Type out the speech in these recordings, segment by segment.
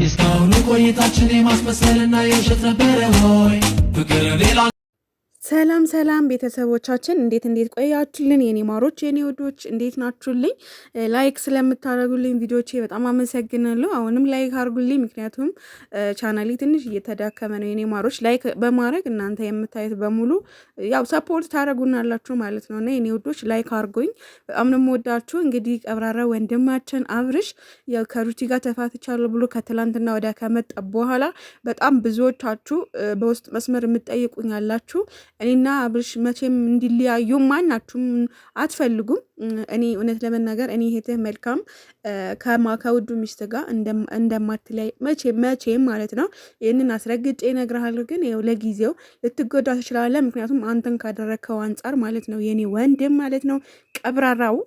እስካሁኑ ቆይታችን የማስመሰልና የውሸት ነበረ ሆይ ፍቅር ሌላ። ሰላም ሰላም ቤተሰቦቻችን እንዴት ቆያችሁልን? የኔ ማሮች የኔ ወዶች እንዴት ናችሁልኝ? ላይክ ስለምታደርጉልኝ ቪዲዮቼ በጣም አመሰግናለሁ። አሁንም ላይክ አድርጉልኝ፣ ምክንያቱም ቻናሌ ትንሽ እየተዳከመ ነው። የኔ ማሮች ላይክ በማድረግ እናንተ የምታዩት በሙሉ ያው ሰፖርት ታደርጉናላችሁ ማለት ነው። እና የኔ ወዶች ላይክ አድርጉኝ፣ በጣም ነው የምወዳችሁ። እንግዲህ ቀብራራ ወንድማችን አብርሽ ያው ከሩቲ ጋር ተፋትቻለሁ ብሎ ከትላንትና ወዲያ ከመጣ በኋላ በጣም ብዙዎቻችሁ በውስጥ መስመር የምትጠይቁኝ አላችሁ። እኔና አብርሽ መቼም እንዲለያዩ ማናችሁም አትፈልጉም። እኔ እውነት ለመናገር እኔ እህትህ መልካም ከውዱ ሚስት ጋር እንደማትለያይ መቼም ማለት ነው። ይህንን አስረግጬ እነግርሃለሁ። ግን ያው ለጊዜው ልትጎዳ ትችላለህ፣ ምክንያቱም አንተን ካደረግከው አንጻር ማለት ነው። የኔ ወንድም ማለት ነው ቀብራራው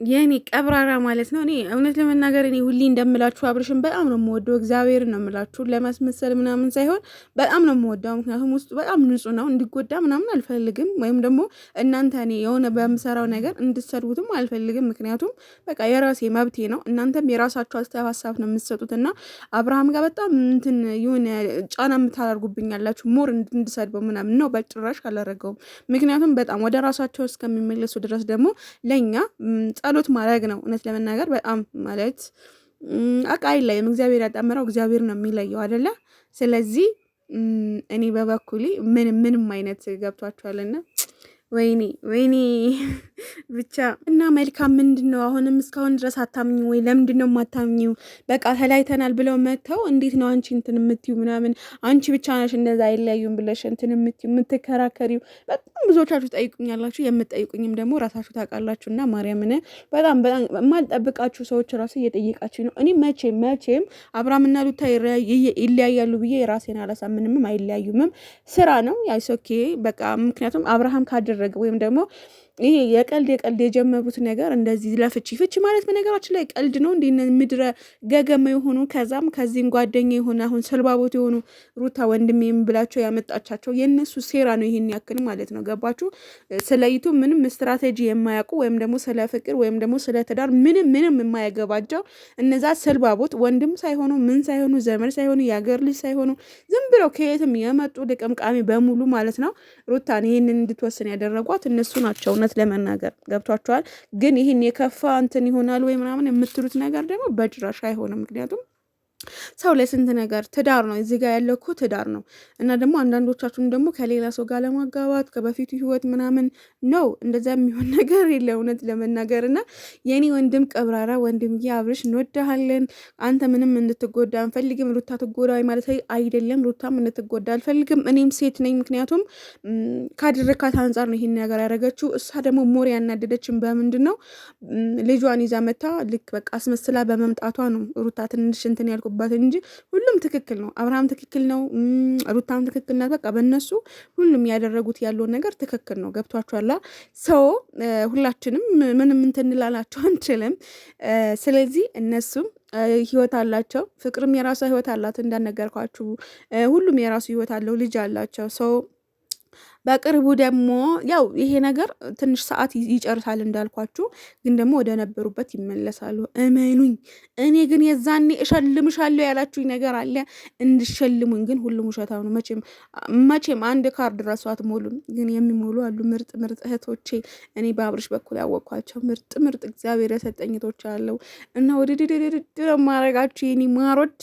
የኔ ቀብራራ ማለት ነው። እኔ እውነት ለመናገር እኔ ሁሌ እንደምላችሁ አብርሽን በጣም ነው የምወደው። እግዚአብሔር ነው የምላችሁ፣ ለማስመሰል ምናምን ሳይሆን በጣም ነው የምወደው። ምክንያቱም ውስጡ በጣም ንጹህ ነው። እንዲጎዳ ምናምን አልፈልግም፣ ወይም ደግሞ እናንተ እኔ የሆነ በምሰራው ነገር እንድትሰድቡትም አልፈልግም። ምክንያቱም በቃ የራሴ መብቴ ነው። እናንተም የራሳችሁ ሀሳብ ነው የምትሰጡት እና አብርሃም ጋር በጣም እንትን የሆነ ጫና የምታደርጉብኝ ያላችሁ ሞር እንድሰድበው ምናምን ነው። በጭራሽ አላረገውም። ምክንያቱም በጣም ወደ ራሳቸው እስከሚመለሱ ድረስ ደግሞ ለእኛ ጸሎት ማድረግ ነው። እውነት ለመናገር በጣም ማለት አቃ አይለይም። እግዚአብሔር ያጣመረው እግዚአብሔር ነው የሚለየው አይደለ? ስለዚህ እኔ በበኩሌ ምንም አይነት ገብቷችኋልና ወይኔ ብቻ እና መልካም ምንድነው? አሁንም እስካሁን ድረስ አታምኙ ወይ? ለምንድነው የማታምኚው? በቃ ተለያይተናል ብለው መተው እንዴት ነው አንቺ እንትን የምትዩ ምናምን? አንቺ ብቻ ነሽ እንደዛ አይለያዩም ብለሽ እንትን የምትዩ የምትከራከሪው? በጣም ብዙዎቻችሁ ጠይቁኛላችሁ። የምትጠይቁኝም ደግሞ ራሳችሁ ታውቃላችሁ። እና ማርያምን በጣም የማልጠብቃችሁ ሰዎች ራሱ እየጠየቃችሁ ነው። እኔ መቼም አብርሃምና ሩታ ይለያያሉ ብዬ የራሴን አላሳምንም። አይለያዩምም። ስራ ነው ያይሶኬ በቃ ምክንያቱም አብርሃም ካደረገ ወይም ደግሞ ይሄ የቀልድ የጀመሩት ነገር እንደዚህ ፍቺ ማለት በነገራችን ላይ ቀልድ ነው። እንዴ ምድረ ገገማ የሆኑ ከዚህም ጓደኛ የሆነ አሁን ሰልባቦት የሆኑ ሩታ ወንድሜ ብላቸው ያመጣቻቸው የነሱ ሴራ ነው። ይሄን ያክል ማለት ነው። ገባችሁ? ስለይቱ ምንም ስትራቴጂ የማያውቁ ወይም ደግሞ ስለ ፍቅር ወይም ደግሞ ስለ ትዳር ምንም የማያገባቸው እነዛ ሰልባቦት ወንድም ሳይሆኑ ምን ሳይሆኑ ዘመድ ሳይሆኑ የሀገር ልጅ ሳይሆኑ ዝም ብለው ከየትም የመጡ ልቅምቃሚ በሙሉ ማለት ነው ሩታን ይሄንን እንድትወስን ያደረጓት እነሱ ናቸው። ለመናገር ገብቷቸዋል። ግን ይህን የከፋ እንትን ይሆናል ወይ ምናምን የምትሉት ነገር ደግሞ በጭራሽ አይሆንም። ምክንያቱም ሰው ለስንት ነገር ትዳር ነው። እዚህ ጋር ያለው እኮ ትዳር ነው። እና ደግሞ አንዳንዶቻችሁም ደግሞ ከሌላ ሰው ጋር ለማጋባት ከበፊቱ ህይወት ምናምን ነው። እንደዛ የሚሆን ነገር የለ እውነት ለመናገር እና የኔ ወንድም ቀብራራ ወንድምዬ አብርሽ እንወዳሃለን። አንተ ምንም እንድትጎዳ አንፈልግም። ሩታ ትጎዳ ማለት አይደለም። ሩታም እንድትጎዳ አልፈልግም። እኔም ሴት ነኝ። ምክንያቱም ካደረካት አንጻር ነው ይሄን ነገር ያደረገችው። እሷ ደግሞ ሞር ያናደደችን በምንድን ነው ልጇን ይዛ መታ ልክ በቃ አስመስላ በመምጣቷ ነው። ሩታ ትንሽ እንትን ያልኩ እንጂ ሁሉም ትክክል ነው። አብርሃም ትክክል ነው። ሩታም ትክክል ናት። በቃ በእነሱ ሁሉም ያደረጉት ያለውን ነገር ትክክል ነው። ገብቷችኋል? ሰው ሁላችንም ምንም እንትን እንላላቸው አንችልም። ስለዚህ እነሱም ህይወት አላቸው። ፍቅርም የራሷ ህይወት አላት እንዳነገርኳችሁ። ሁሉም የራሱ ህይወት አለው። ልጅ አላቸው። ሰው በቅርቡ ደግሞ ያው ይሄ ነገር ትንሽ ሰዓት ይጨርሳል እንዳልኳችሁ፣ ግን ደግሞ ወደ ነበሩበት ይመለሳሉ። እመኑኝ። እኔ ግን የዛኔ እሸልምሻለሁ ያላችሁኝ ነገር አለ እንድሸልሙኝ፣ ግን ሁሉም ውሸታው ነው። መቼም አንድ ካርድ ራሱ አትሞሉም፣ ግን የሚሞሉ አሉ። ምርጥ እህቶቼ እኔ በአብርሽ በኩል ያወቅኳቸው ምርጥ እግዚአብሔር የሰጠኝ እህቶች አለው እና ወደ ማረጋችሁ የኔ ማሮች